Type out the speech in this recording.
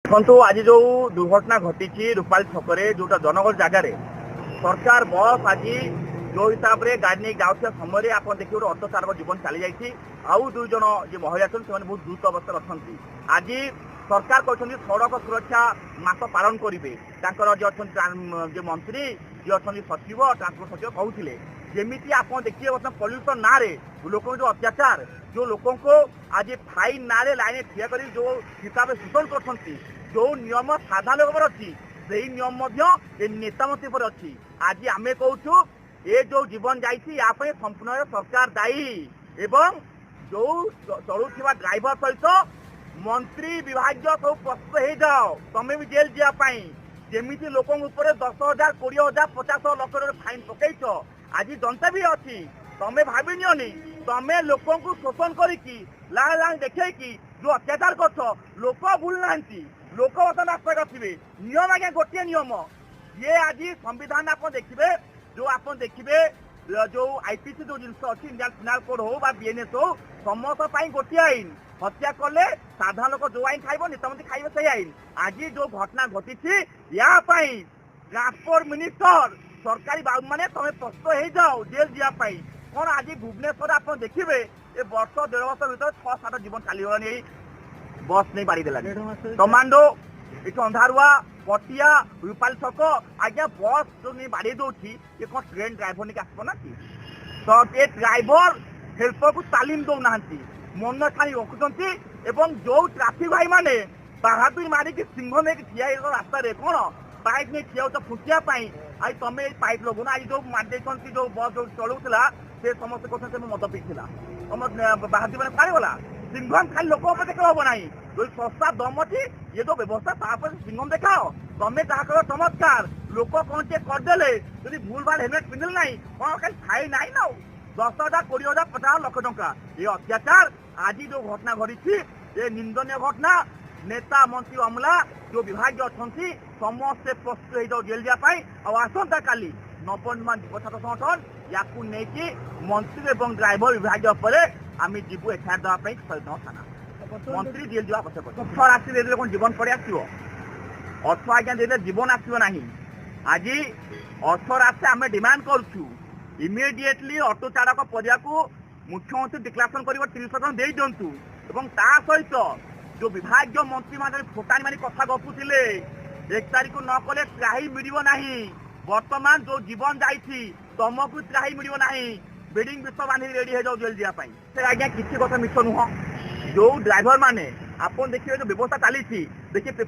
ଦେଖନ୍ତୁ ଆଜି ଯୋଉ ଦୁର୍ଘଟନା ଘଟିଛି ରୂପାଲି ଛକରେ ଯୋଉଟା ଜନଗହଳି ଜାଗାରେ ସରକାର ବସ୍ ଆଜି ଯୋଉ ହିସାବରେ ଗାଡ଼ି ନେଇ ଯାଉଥିବା ସମୟରେ ଆପଣ ଦେଖିବେ ଗୋଟେ ଅଟୋ ଚାଳକ ଜୀବନ ଚାଲି ଯାଇଛି। ଆଉ ଦୁଇ ଜଣ ଯେ ମହିଳା ଅଛନ୍ତି ସେମାନେ ବହୁତ ଦ୍ରୁତ ଅବସ୍ଥାରେ ଅଛନ୍ତି। ଆଜି ସରକାର କହିଛନ୍ତି ସଡ଼କ ସୁରକ୍ଷା ମାସ ପାଳନ କରିବେ। ତାଙ୍କର ଯେ ଅଛନ୍ତି ଯେ ମନ୍ତ୍ରୀ ଯିଏ ଅଛନ୍ତି ସଚିବ ଟ୍ରାନ୍ସପୋର୍ଟ ସଚିବ କହୁଥିଲେ ଯେମିତି ଆପଣ ଦେଖିବେ ବର୍ତ୍ତମାନ ପଲ୍ୟୁସନ ନାଁରେ ଲୋକଙ୍କ ଯୋଉ ଅତ୍ୟାଚାର जो लोकों को आज फाइन नारे लाइन ठिया कर जो हिसाब से शोषण करछंती जो नियम साधारण लोक अच्छी से नियम नेता मंत्री पर अच्छी। आज आम कहूँ ये जो जीवन जाइए या संपूर्ण सरकार दायी एवं जो चलुवा ड्राइवर सहित मंत्री विभाग सब प्रस्तुत हो जाओ तमें भी जेल जावाई जमी लोक 10,000 20,000 50 लाख फाइन पकईच आज जनता भी अच्छी तमें भावी नियोनी तमें लोक शोषण करी लाण लाण देखी जो अत्याचार कर लोक भूल ना लोक बर्तमान रास्ता करे नियम आज्ञा गोटे नियम ये आज संविधान आप देखिए जो आप देखिए जो आईपीसी जो जिन अच्छी इंडियन पिनाल कोड हो बीएनएस हो समस्त गोटे आईन हत्या कले साधारण लोक जो आईन खाइब नेता मंत्री खाइबे से आईन आज जो घटना घटी या ट्रांसपोर्ट मिनिस्टर सरकारी बाबू मैंने तमें प्रस्तुत हो जाओ जेल जावाई कौन आज भुवनेश्वर आप देखिए ये वर्ष 1.5 वर्ष भर 6-7 जीवन चलीगला बस नहीं बाड़ीदेला कमांडो ये अंधारुआ पटिया रूपाली छक आज्ञा बस जो नहीं बाड़ी दौर ये कौन ट्रेन ड्राइवर नहीं आसब ना कि तो ये ड्राइवर हेल्पर को तालीम दौना मन छाई रखुं जो ट्राफिक भाई मैंने बाहादुरी मारिक सिंह नहीं ठिया रास्ता कौन पाइप नहीं ठिया तो फुटिया आज तुम पाइप लगुना आज जो मारी जो बस जो चलूला से समस्त कहते मद पीला तुम बाहादुरी मैंने पार गला सिंघम खाली लोक देख हम ना जो सस्ता दम अच्छी ये जो व्यवस्था तापर सिंघम देखाओ तमें जहाँ कह चमत्कार लोक कौन टे करदे जो भूल भाल हेलमेट पिंधल ना कौन खाली फाइन आई ना 10,000 20,000 50 लाख टंका ये अत्याचार आज जो घटना घटी ये निंदनीय घटना नेता मंत्री अमला जो विभाग अच्छा समस्ते प्रस्तुत हो जेल जावाई आसंता काली नवनिर्माण युव छात्र संगठन या मंत्री और ड्राइवर विभाग पर आम जीवु एफआईआर देवाई सैतन थाना मंत्री जेल जा आवश्यक अर्थ राशि कौन जीवन पड़े आसो अर्थ आज्ञा दे जीवन आसो ना आज अर्थ राशि आम डिमांड करुँ इमिडिएटली ऑटो चालक परिया को मुख्यमंत्री डिक्लेरेशन कर 30% दे दिंतु सहित जो विभाग मंत्री मान फोटानी मानी कथा गपुले 1 तारीख को न कले त्राही मिल ना वर्तमान जो जीवन जाइए तुमको त्राही मिल ना बेडिंग विष बांधिक रेडी हो जाओ जेल जावाई आज्ञा किसी कथा मिछ नुह जो ड्राइवर मैंने आप देखिए जो व्यवस्था चली देखिए पेपर